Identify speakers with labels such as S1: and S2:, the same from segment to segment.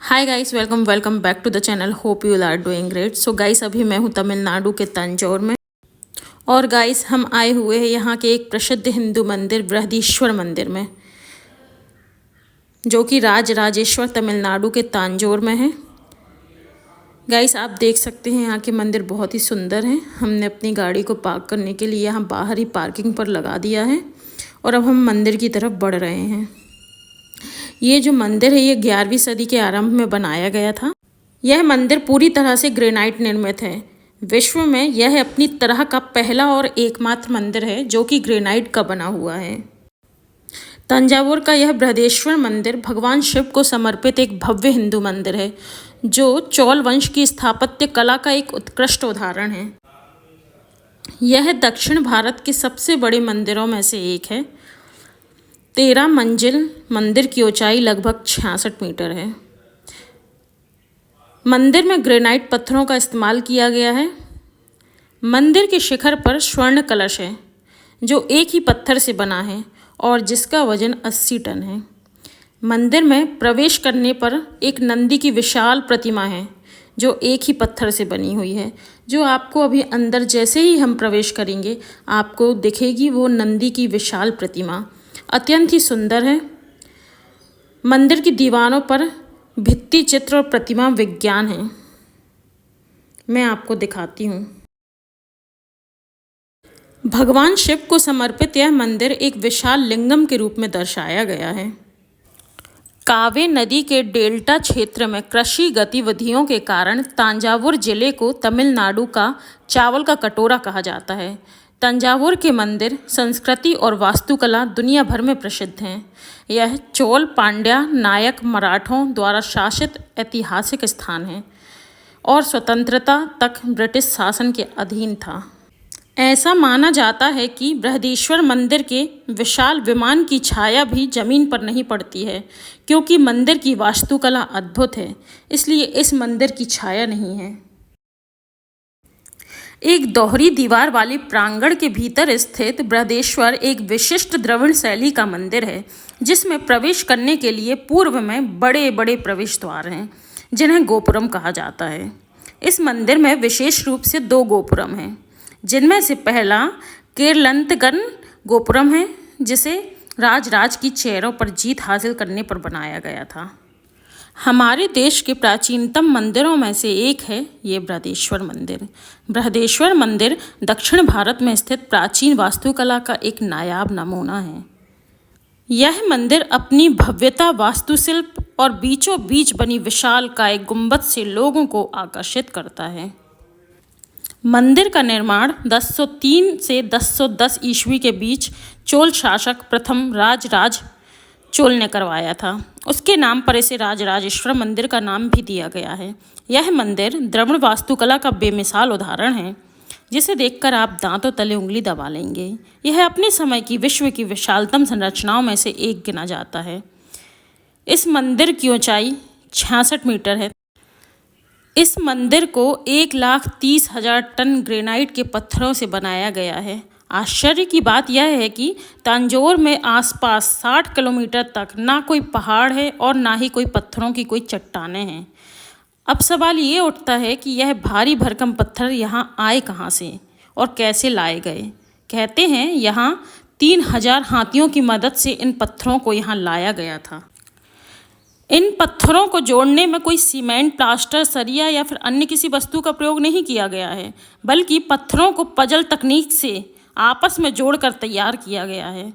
S1: Hi guys, welcome back to the channel. Hope you are doing great. So guys, अभी मैं हूँ तमिलनाडु के तंजौर में। और गाइस, हम आए हुए हैं यहाँ के एक प्रसिद्ध हिंदू मंदिर बृहदीश्वर मंदिर में, जो कि राजराजेश्वर तमिलनाडु के तंजौर में है। गाइस, आप देख सकते हैं यहाँ के मंदिर बहुत ही सुंदर हैं। हमने अपनी गाड़ी को पार्क करने के लिए यहाँ बाहर ही पार्किंग पर लगा दिया है और अब हम मंदिर की तरफ बढ़ रहे हैं। ये जो मंदिर है ये 11वीं सदी के आरंभ में बनाया गया था। यह मंदिर पूरी तरह से ग्रेनाइट निर्मित है। विश्व में यह अपनी तरह का पहला और एकमात्र मंदिर है जो कि ग्रेनाइट का बना हुआ है। तंजावुर का यह बृहदेश्वर मंदिर भगवान शिव को समर्पित एक भव्य हिंदू मंदिर है, जो चोल वंश की स्थापत्य कला का एक उत्कृष्ट उदाहरण है। यह दक्षिण भारत के सबसे बड़े मंदिरों में से एक है। 13 मंजिल मंदिर की ऊंचाई लगभग 66 मीटर है। मंदिर में ग्रेनाइट पत्थरों का इस्तेमाल किया गया है। मंदिर के शिखर पर स्वर्ण कलश है जो एक ही पत्थर से बना है और जिसका वजन 80 टन है। मंदिर में प्रवेश करने पर एक नंदी की विशाल प्रतिमा है जो एक ही पत्थर से बनी हुई है, जो आपको अभी अंदर जैसे ही हम प्रवेश करेंगे आपको दिखेगी। वो नंदी की विशाल प्रतिमा अत्यंत ही सुंदर है। मंदिर की दीवारों पर भित्ति चित्र और प्रतिमा विज्ञान है। मैं आपको दिखाती हूँ। भगवान शिव को समर्पित यह मंदिर एक विशाल लिंगम के रूप में दर्शाया गया है। कावे नदी के डेल्टा क्षेत्र में कृषि गतिविधियों के कारण तंजावुर जिले को तमिलनाडु का चावल का कटोरा कहा जाता है। तंजावुर के मंदिर संस्कृति और वास्तुकला दुनिया भर में प्रसिद्ध हैं। यह चोल, पांड्या, नायक, मराठों द्वारा शासित ऐतिहासिक स्थान है और स्वतंत्रता तक ब्रिटिश शासन के अधीन था। ऐसा माना जाता है कि बृहदीश्वर मंदिर के विशाल विमान की छाया भी जमीन पर नहीं पड़ती है, क्योंकि मंदिर की वास्तुकला अद्भुत है, इसलिए इस मंदिर की छाया नहीं है। एक दोहरी दीवार वाली प्रांगण के भीतर स्थित बृहदेश्वर एक विशिष्ट द्रविड़ शैली का मंदिर है, जिसमें प्रवेश करने के लिए पूर्व में बड़े बड़े प्रवेश द्वार हैं, जिन्हें गोपुरम कहा जाता है। इस मंदिर में विशेष रूप से 2 गोपुरम हैं, जिनमें से पहला केरलंतगन गोपुरम है, जिसे राज की चेहरों पर जीत हासिल करने पर बनाया गया था। हमारे देश के प्राचीनतम मंदिरों में से एक है ये बृहदेश्वर मंदिर। बृहदेश्वर मंदिर दक्षिण भारत में स्थित प्राचीन वास्तुकला का एक नायाब नमूना है। यह मंदिर अपनी भव्यता, वास्तुशिल्प और बीचों बीच बनी विशालकाय गुंबद से लोगों को आकर्षित करता है। मंदिर का निर्माण 1003 से 1010 ईस्वी के बीच चोल शासक प्रथम राज चोल ने करवाया था। उसके नाम पर इसे राजराजेश्वर मंदिर का नाम भी दिया गया है। यह मंदिर द्रविड़ वास्तुकला का बेमिसाल उदाहरण है, जिसे देखकर आप दांतों तले उंगली दबा लेंगे। यह अपने समय की विश्व की विशालतम संरचनाओं में से एक गिना जाता है। इस मंदिर की ऊंचाई 66 मीटर है। इस मंदिर को 1,30,000 टन ग्रेनाइट के पत्थरों से बनाया गया है। आश्चर्य की बात यह है कि तंजौर में आसपास 60 किलोमीटर तक ना कोई पहाड़ है और ना ही कोई पत्थरों की कोई चट्टानें हैं। अब सवाल ये उठता है कि यह भारी भरकम पत्थर यहाँ आए कहाँ से और कैसे लाए गए। कहते हैं यहाँ 3000 हाथियों की मदद से इन पत्थरों को यहाँ लाया गया था। इन पत्थरों को जोड़ने में कोई सीमेंट, प्लास्टर, सरिया या फिर अन्य किसी वस्तु का प्रयोग नहीं किया गया है, बल्कि पत्थरों को पजल तकनीक से आपस में जोड़कर तैयार किया गया है।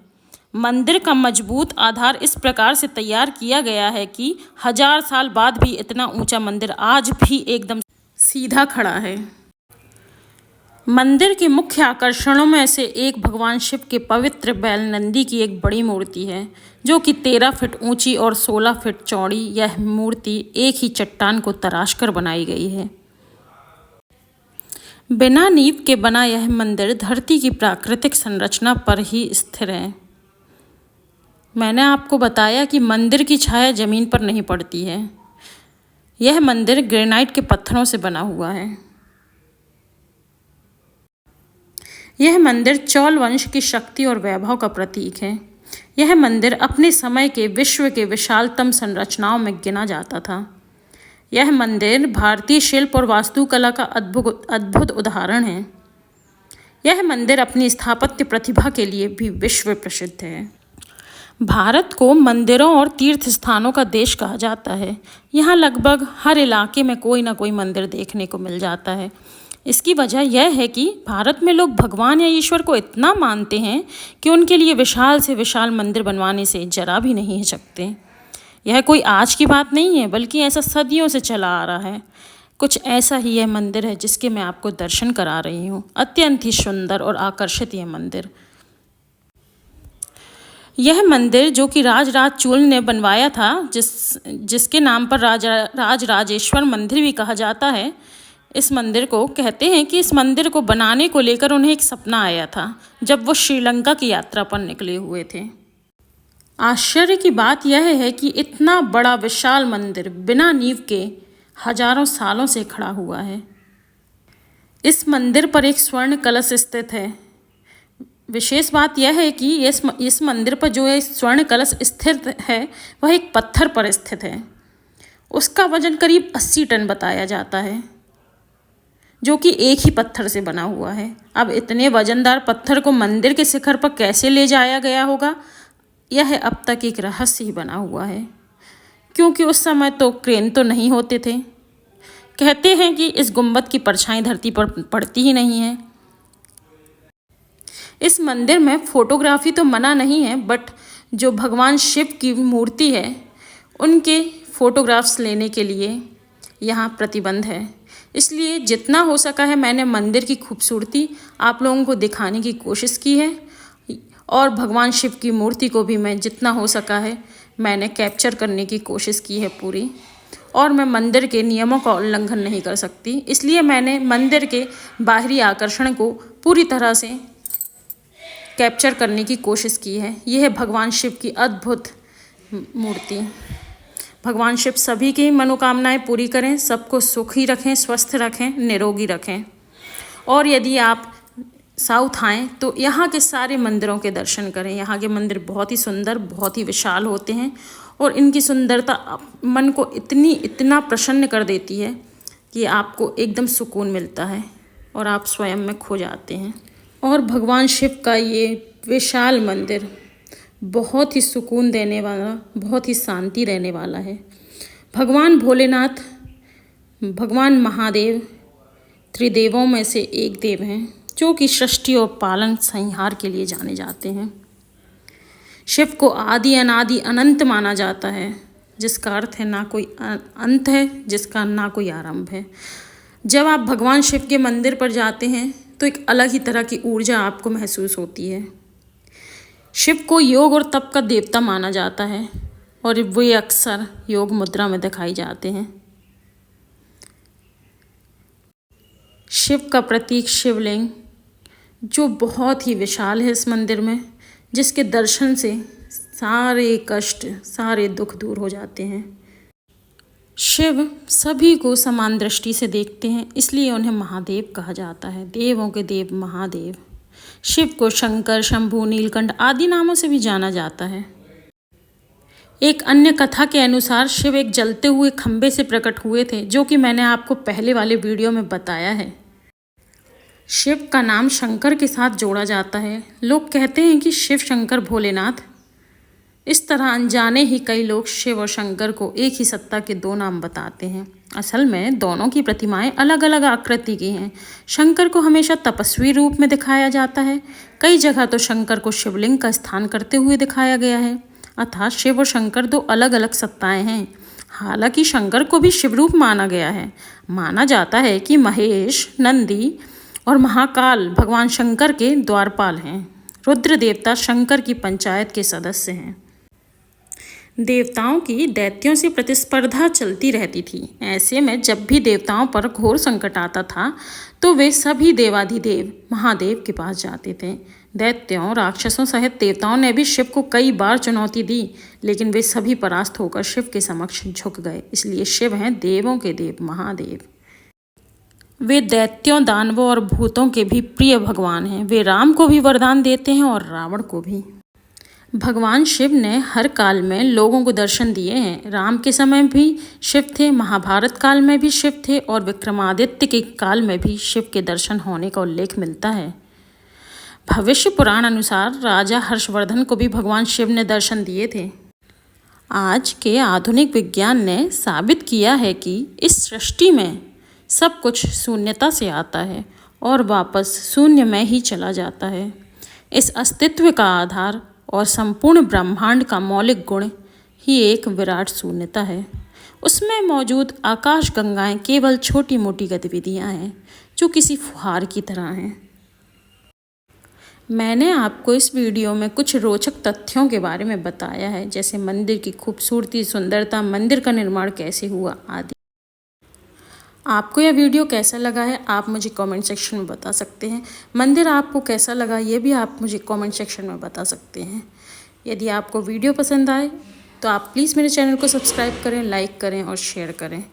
S1: मंदिर का मजबूत आधार इस प्रकार से तैयार किया गया है कि 1000 साल बाद भी इतना ऊंचा मंदिर आज भी एकदम सीधा खड़ा है। मंदिर के मुख्य आकर्षणों में से एक भगवान शिव के पवित्र बैल नंदी की एक बड़ी मूर्ति है, जो कि 13 फीट ऊंची और 16 फीट चौड़ी। यह मूर्ति एक ही चट्टान को तराशकर बनाई गई है। बिना नींव के बना यह मंदिर धरती की प्राकृतिक संरचना पर ही स्थिर है। मैंने आपको बताया कि मंदिर की छाया जमीन पर नहीं पड़ती है। यह मंदिर ग्रेनाइट के पत्थरों से बना हुआ है। यह मंदिर चोल वंश की शक्ति और वैभव का प्रतीक है। यह मंदिर अपने समय के विश्व के विशालतम संरचनाओं में गिना जाता था। यह मंदिर भारतीय शिल्प और वास्तुकला का अद्भुत उदाहरण है। यह मंदिर अपनी स्थापत्य प्रतिभा के लिए भी विश्व प्रसिद्ध है। भारत को मंदिरों और तीर्थ स्थानों का देश कहा जाता है। यहाँ लगभग हर इलाके में कोई ना कोई मंदिर देखने को मिल जाता है। इसकी वजह यह है कि भारत में लोग भगवान या ईश्वर को इतना मानते हैं कि उनके लिए विशाल से विशाल मंदिर बनवाने से जरा भी नहीं हिचकते। यह कोई आज की बात नहीं है, बल्कि ऐसा सदियों से चला आ रहा है। कुछ ऐसा ही यह मंदिर है जिसके मैं आपको दर्शन करा रही हूँ। अत्यंत ही सुंदर और आकर्षित यह मंदिर। यह मंदिर जो कि राजराज चोल ने बनवाया था, जिसके नाम पर राजराजेश्वर मंदिर भी कहा जाता है। इस मंदिर को कहते हैं कि इस मंदिर को बनाने को लेकर उन्हें एक सपना आया था जब वो श्रीलंका की यात्रा पर निकले हुए थे। आश्चर्य की बात यह है कि इतना बड़ा विशाल मंदिर बिना नींव के हजारों सालों से खड़ा हुआ है। इस मंदिर पर एक स्वर्ण कलश स्थित है। विशेष बात यह है कि इस मंदिर पर जो है स्वर्ण कलश स्थित है वह एक पत्थर पर स्थित है। उसका वजन करीब 80 टन बताया जाता है, जो कि एक ही पत्थर से बना हुआ है। अब इतने वजनदार पत्थर को मंदिर के शिखर पर कैसे ले जाया गया होगा, यह अब तक एक रहस्य ही बना हुआ है, क्योंकि उस समय तो क्रेन तो नहीं होते थे। कहते हैं कि इस गुंबद की परछाई धरती पर पड़ती ही नहीं है। इस मंदिर में फोटोग्राफी तो मना नहीं है, बट जो भगवान शिव की मूर्ति है उनके फोटोग्राफ्स लेने के लिए यहाँ प्रतिबंध है। इसलिए जितना हो सका है मैंने मंदिर की खूबसूरती आप लोगों को दिखाने की कोशिश की है, और भगवान शिव की मूर्ति को भी मैं जितना हो सका है मैंने कैप्चर करने की कोशिश की है पूरी। और मैं मंदिर के नियमों का उल्लंघन नहीं कर सकती, इसलिए मैंने मंदिर के बाहरी आकर्षण को पूरी तरह से कैप्चर करने की कोशिश की है। यह है भगवान शिव की अद्भुत मूर्ति। भगवान शिव सभी की मनोकामनाएं पूरी करें, सबको सुखी रखें, स्वस्थ रखें, निरोगी रखें। और यदि आप साउथ आएँ तो यहाँ के सारे मंदिरों के दर्शन करें। यहाँ के मंदिर बहुत ही सुंदर, बहुत ही विशाल होते हैं, और इनकी सुंदरता मन को इतना प्रसन्न कर देती है कि आपको एकदम सुकून मिलता है और आप स्वयं में खो जाते हैं। और भगवान शिव का ये विशाल मंदिर बहुत ही सुकून देने वाला, बहुत ही शांति देने वाला है। भगवान भोलेनाथ, भगवान महादेव त्रिदेवों में से एक देव हैं, जो कि सृष्टि और पालन संहार के लिए जाने जाते हैं। शिव को आदि अनादि अनंत माना जाता है, जिसका अर्थ है ना कोई अंत है, जिसका ना कोई आरंभ है। जब आप भगवान शिव के मंदिर पर जाते हैं तो एक अलग ही तरह की ऊर्जा आपको महसूस होती है। शिव को योग और तप का देवता माना जाता है, और वे अक्सर योग मुद्रा में दिखाई जाते हैं। शिव का प्रतीक शिवलिंग, जो बहुत ही विशाल है इस मंदिर में, जिसके दर्शन से सारे कष्ट, सारे दुख दूर हो जाते हैं। शिव सभी को समान दृष्टि से देखते हैं, इसलिए उन्हें महादेव कहा जाता है। देवों के देव महादेव। शिव को शंकर, शंभु, नीलकंठ आदि नामों से भी जाना जाता है। एक अन्य कथा के अनुसार शिव एक जलते हुए खंभे से प्रकट हुए थे, जो कि मैंने आपको पहले वाले वीडियो में बताया है। शिव का नाम शंकर के साथ जोड़ा जाता है। लोग कहते हैं कि शिव शंकर भोलेनाथ। इस तरह अनजाने ही कई लोग शिव और शंकर को एक ही सत्ता के दो नाम बताते हैं। असल में दोनों की प्रतिमाएं अलग अलग आकृति की हैं। शंकर को हमेशा तपस्वी रूप में दिखाया जाता है। कई जगह तो शंकर को शिवलिंग का स्थान करते हुए दिखाया गया है। अर्थात शिव और शंकर दो अलग अलग सत्ताएं हैं। हालांकि शंकर को भी शिवरूप माना गया है। माना जाता है कि महेश, नंदी और महाकाल भगवान शंकर के द्वारपाल हैं। रुद्र देवता शंकर की पंचायत के सदस्य हैं। देवताओं की दैत्यों से प्रतिस्पर्धा चलती रहती थी। ऐसे में जब भी देवताओं पर घोर संकट आता था तो वे सभी देवाधिदेव महादेव के पास जाते थे। दैत्यों, राक्षसों सहित देवताओं ने भी शिव को कई बार चुनौती दी, लेकिन वे सभी परास्त होकर शिव के समक्ष झुक गए। इसलिए शिव हैं देवों के देव महादेव। वे दैत्यों, दानवों और भूतों के भी प्रिय भगवान हैं। वे राम को भी वरदान देते हैं और रावण को भी। भगवान शिव ने हर काल में लोगों को दर्शन दिए हैं। राम के समय भी शिव थे, महाभारत काल में भी शिव थे और विक्रमादित्य के काल में भी शिव के दर्शन होने का उल्लेख मिलता है। भविष्य पुराण अनुसार राजा हर्षवर्धन को भी भगवान शिव ने दर्शन दिए थे। आज के आधुनिक विज्ञान ने साबित किया है कि इस सृष्टि में सब कुछ शून्यता से आता है और वापस शून्य में ही चला जाता है। इस अस्तित्व का आधार और संपूर्ण ब्रह्मांड का मौलिक गुण ही एक विराट शून्यता है। उसमें मौजूद आकाश गंगाएं केवल छोटी मोटी गतिविधियां हैं जो किसी फुहार की तरह हैं। मैंने आपको इस वीडियो में कुछ रोचक तथ्यों के बारे में बताया है, जैसे मंदिर की खूबसूरती, सुंदरता, मंदिर का निर्माण कैसे हुआ आदि। आपको यह वीडियो कैसा लगा है आप मुझे कमेंट सेक्शन में बता सकते हैं। मंदिर आपको कैसा लगा ये भी आप मुझे कमेंट सेक्शन में बता सकते हैं। यदि आपको वीडियो पसंद आए तो आप प्लीज़ मेरे चैनल को सब्सक्राइब करें, लाइक करें और शेयर करें।